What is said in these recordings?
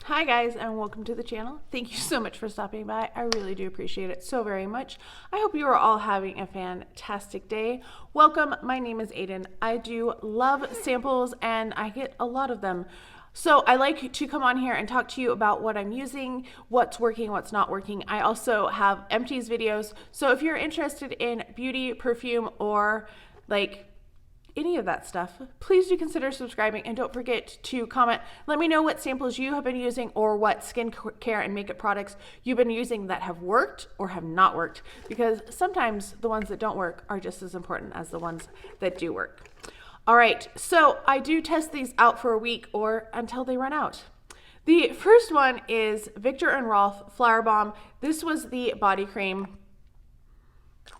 Hi guys, and welcome to the channel. Thank you so much for stopping by. I really do appreciate it so very much. I hope you are all having a fantastic day. Welcome, my name is Aiden. I do love samples and I get a lot of them. So I like to come on here and talk to you about what I'm using, what's working, what's not working. I also have empties videos. So if you're interested in beauty, perfume, or like any of that stuff, please do consider subscribing and don't forget to comment. Let me know what samples you have been using or what skincare and makeup products you've been using that have worked or have not worked, because sometimes the ones that don't work are just as important as the ones that do work. All right, so I do test these out for a week or until they run out. The first one is Viktor Rolf Flowerbomb. This was the body cream.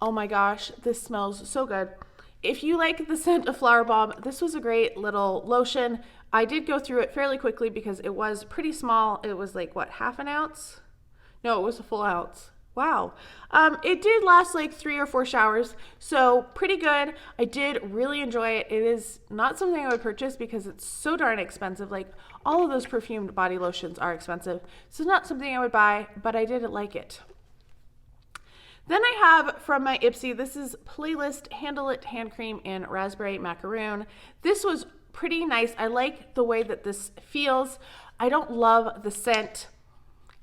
Oh my gosh, this smells so good. If you like the scent of Flowerbomb, this was a great little lotion. I did go through it fairly quickly because it was pretty small. It was like, what, half an ounce? No, it was a full ounce. Wow. It did last like 3 or 4 showers, so pretty good. I did really enjoy it. It is not something I would purchase because it's so darn expensive. Like, all of those perfumed body lotions are expensive, so it's not something I would buy, but I did like it. Then I have from my Ipsy, this is Playlist Handle It Hand Cream in Raspberry Macaroon. This was pretty nice. I like the way that this feels. I don't love the scent.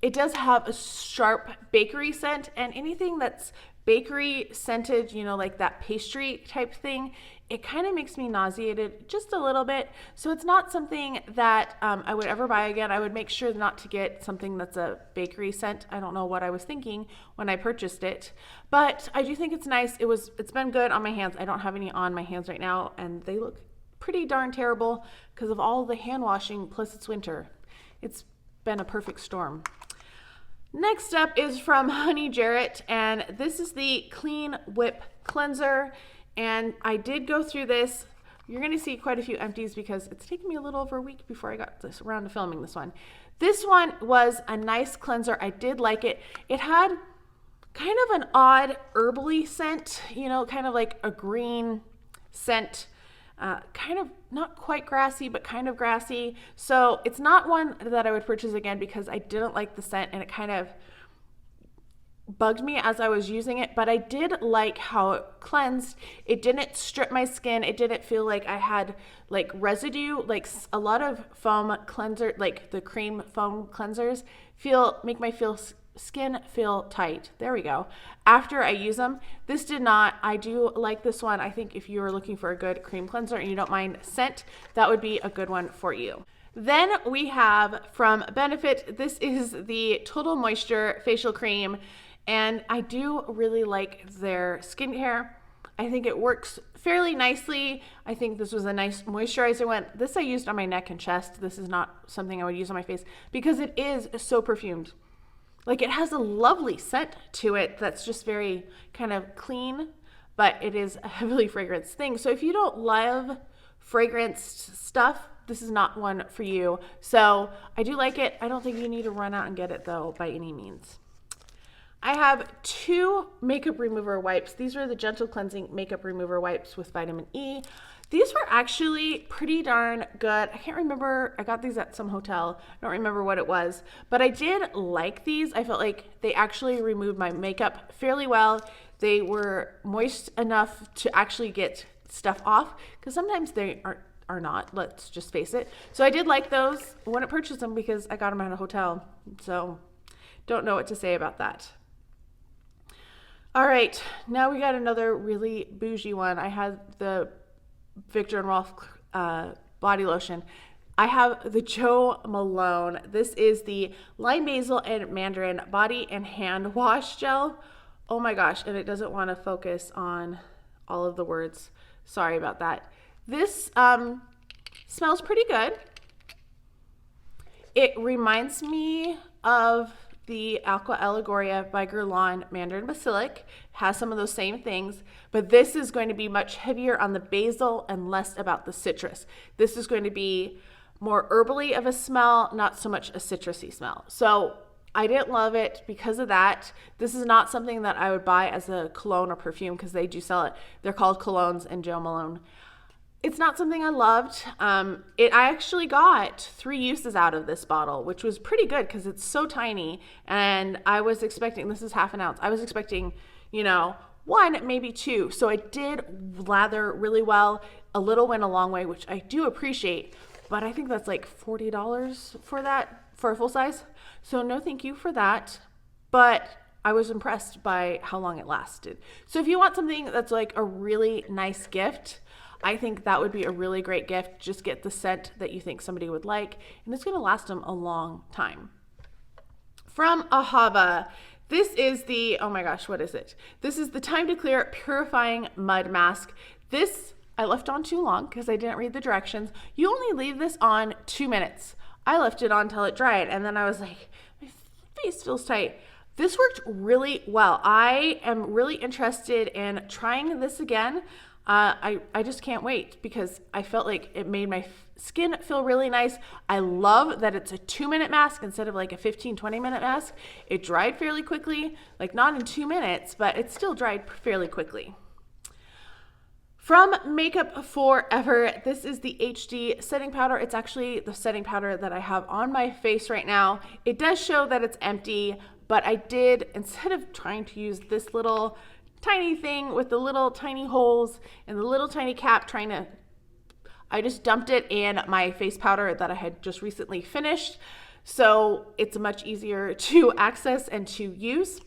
It does have a sharp bakery scent, and anything that's bakery scented, you know, like that pastry type thing, it kind of makes me nauseated just a little bit. So it's not something that I would ever buy again. I would make sure not to get something that's a bakery scent. I don't know what I was thinking when I purchased it, but I do think it's nice. It's been good on my hands. I don't have any on my hands right now, and they look pretty darn terrible because of all the hand washing, plus it's winter. It's been a perfect storm. Next up is from Jarret, and this is the Clean Whip Cleanser. And I did go through this. You're going to see quite a few empties because it's taken me a little over a week before I got this around to filming this one. This one was a nice cleanser. I did like it. It had kind of an odd herbally scent, you know, kind of like a green scent. Kind of not quite grassy, but kind of grassy. So it's not one that I would purchase again because I didn't like the scent and it kind of bugged me as I was using it, but I did like how it cleansed. It didn't strip my skin. It didn't feel like I had like residue. Like a lot of foam cleanser, like the cream foam cleansers make my skin feel tight. There we go. After I use them, this did not. I do like this one. I think if you are looking for a good cream cleanser and you don't mind scent, that would be a good one for you. Then we have from Benefit, this is the Total Moisture Facial Cream, and I do really like their skincare. I think it works fairly nicely. I think this was a nice moisturizer one. This I used on my neck and chest. This is not something I would use on my face because it is so perfumed. Like, it has a lovely scent to it that's just very kind of clean, but it is a heavily fragranced thing. So if you don't love fragranced stuff, this is not one for you. So I do like it. I don't think you need to run out and get it though by any means. I have 2 makeup remover wipes. These are the Gentle Cleansing Makeup Remover Wipes with vitamin E. These were actually pretty darn good. I can't remember, I got these at some hotel. I don't remember what it was, but I did like these. I felt like they actually removed my makeup fairly well. They were moist enough to actually get stuff off, because sometimes they are not, let's just face it. So I did like those. I wouldn't purchase them because I got them at a hotel. So don't know what to say about that. All right, now we got another really bougie one. I had the Viktor Rolf body lotion. I have the Joe Malone. This is the Lime Basil and Mandarin body and hand wash gel. Oh my gosh, and it doesn't want to focus on all of the words. Sorry about that. This smells pretty good. It reminds me of the Aqua Allegoria by Guerlain Mandarin Basilic. Has some of those same things, but this is going to be much heavier on the basil and less about the citrus. This is going to be more herbally of a smell, not so much a citrusy smell. So I didn't love it because of that. This is not something that I would buy as a cologne or perfume because they do sell it. They're called colognes and Joe Malone. It's not something I loved. I actually got 3 uses out of this bottle, which was pretty good because it's so tiny. And I was expecting, this is half an ounce. I was expecting, 1, maybe 2. So I did lather really well. A little went a long way, which I do appreciate. But I think that's like $40 for that, for a full size. So no thank you for that. But I was impressed by how long it lasted. So if you want something that's like a really nice gift, I think that would be a really great gift. Just get the scent that you think somebody would like, and it's going to last them a long time. From Ahava, this is the, oh my gosh, what is it? This is the Time to Clear Purifying Mud Mask. This I left on too long because I didn't read the directions. You only leave this on 2 minutes. I left it on until it dried, and then I was like, my face feels tight. This worked really well. I am really interested in trying this again. I just can't wait because I felt like it made my skin feel really nice. I love that it's a 2-minute mask instead of like a 15-20-minute mask. It dried fairly quickly, like not in 2 minutes, but it still dried fairly quickly. From Makeup Forever, this is the HD setting powder. It's actually the setting powder that I have on my face right now. It does show that it's empty, but I did, instead of trying to use this little tiny thing with the little tiny holes and the little tiny cap, I just dumped it in my face powder that I had just recently finished. So it's much easier to access and to use.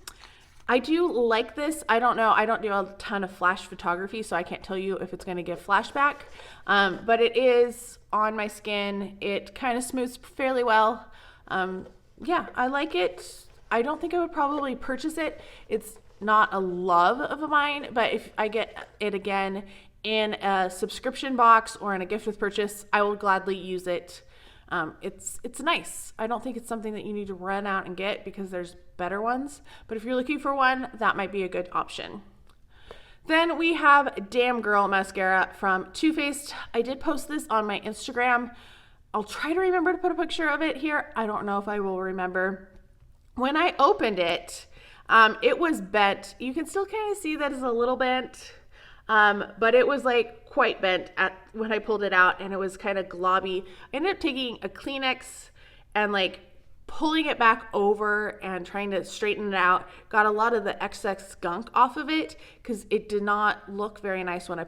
I do like this. I don't know. I don't do a ton of flash photography, so I can't tell you if it's going to give flashback. But it is on my skin. It kind of smooths fairly well. Yeah, I like it. I don't think I would probably purchase it. It's not a love of mine, but if I get it again in a subscription box or in a gift with purchase, I will gladly use it. It's nice. I don't think it's something that you need to run out and get because there's better ones, but if you're looking for one, that might be a good option. Then we have Damn Girl Mascara from Too Faced. I did post this on my Instagram. I'll try to remember to put a picture of it here. I don't know if I will remember. When I opened it, it was bent. You can still kind of see that it's a little bent, but it was like quite bent when I pulled it out, and it was kind of globby. I ended up taking a Kleenex and like pulling it back over and trying to straighten it out. Got a lot of the excess gunk off of it because it did not look very nice when I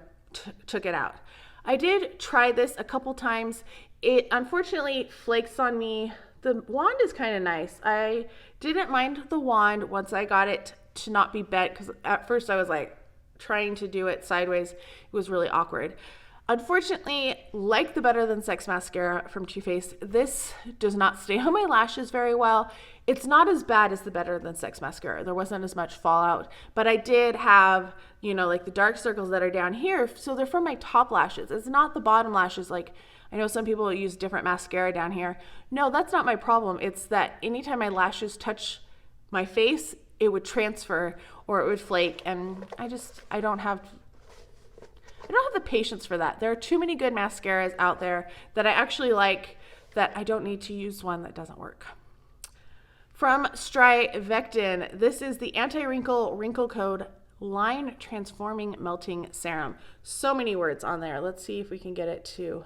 took it out. I did try this a couple times. It unfortunately flakes on me. The wand is kind of nice. I didn't mind the wand once I got it to not be bent because at first I was like trying to do it sideways. It was really awkward. Unfortunately, like the Better Than Sex mascara from Too Faced, this does not stay on my lashes very well. It's not as bad as the Better Than Sex mascara. There wasn't as much fallout, but I did have, like the dark circles that are down here. So they're from my top lashes. It's not the bottom lashes. Like I know some people use different mascara down here. No, that's not my problem. It's that anytime my lashes touch my face, it would transfer or it would flake. And I don't have the patience for that. There are too many good mascaras out there that I actually like that I don't need to use one that doesn't work. From Strivectin, this is the Anti-Wrinkle Wrinkle Code Line Transforming Melting Serum. So many words on there. Let's see if we can get it to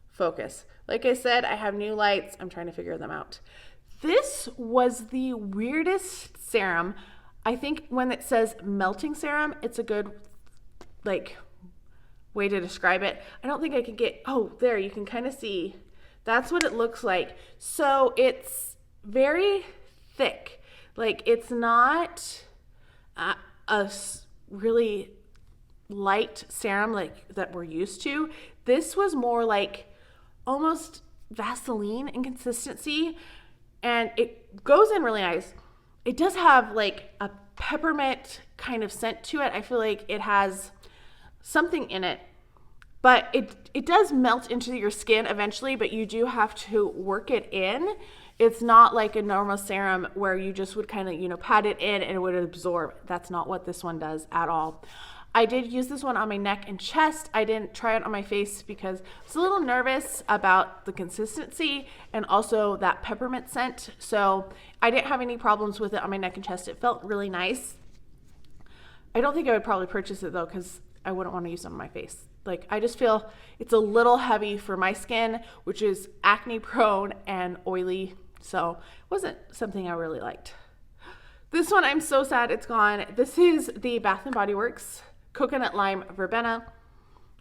focus. Like I said, I have new lights. I'm trying to figure them out. This was the weirdest serum. I think when it says melting serum, it's a good way to describe it. I don't think I could get, there, you can kind of see. That's what it looks like. So it's very thick. Like it's not a really light serum like that we're used to. This was more like almost Vaseline in consistency, and it goes in really nice. It does have like a peppermint kind of scent to it. I feel like it has something in it, but it does melt into your skin eventually, but you do have to work it in. It's not like a normal serum where you just would kind of, pat it in and it would absorb. That's not what this one does at all. I did use this one on my neck and chest. I didn't try it on my face because I was a little nervous about the consistency and also that peppermint scent. So I didn't have any problems with it on my neck and chest. It felt really nice. I don't think I would probably purchase it though because I wouldn't want to use it on my face. like, I just feel it's a little heavy for my skin, which is acne prone and oily. So it wasn't something I really liked. This one, I'm so sad it's gone. This is the Bath & Body Works Coconut Lime Verbena.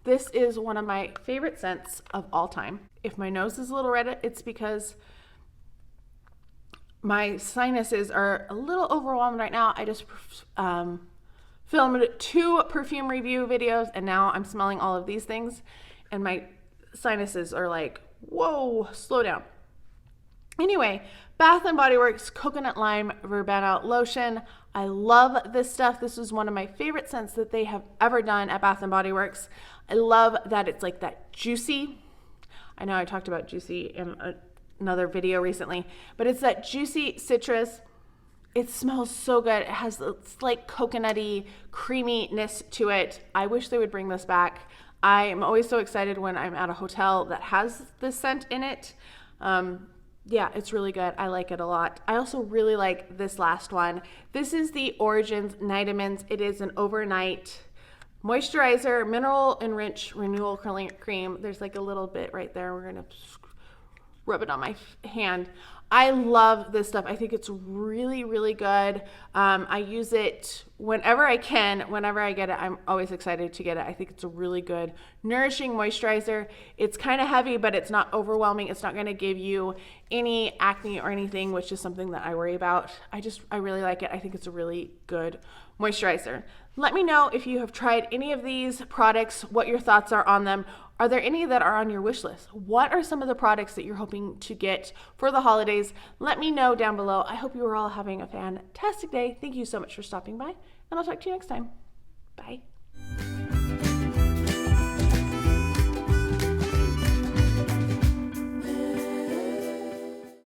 This is one of my favorite scents of all time. If my nose is a little red, it's because my sinuses are a little overwhelmed right now. I just filmed 2 perfume review videos, and now I'm smelling all of these things, and my sinuses are like, whoa, slow down. Anyway, Bath & Body Works Coconut Lime Verbena Lotion. I love this stuff. This is one of my favorite scents that they have ever done at Bath & Body Works. I love that it's like that juicy. I know I talked about juicy in another video recently, but it's that juicy citrus. It smells so good. It has this like coconutty creaminess to it. I wish they would bring this back. I am always so excited when I'm at a hotel that has this scent in it. Yeah, it's really good. I like it a lot. I also really like this last one. This is the Origins Nightamins. It is an overnight moisturizer, mineral enriched renewal cream. There's like a little bit right there. We're gonna rub it on my hand. I love this stuff. I think it's really, really good. I use it whenever I can. Whenever I get it, I'm always excited to get it. I think it's a really good, nourishing moisturizer. It's kind of heavy, but it's not overwhelming. It's not going to give you any acne or anything, which is something that I worry about. I really like it. I think it's a really good moisturizer. Let me know if you have tried any of these products, what your thoughts are on them. Are there any that are on your wish list? What are some of the products that you're hoping to get for the holidays? Let me know down below. I hope you are all having a fantastic day. Thank you so much for stopping by, and I'll talk to you next time. Bye.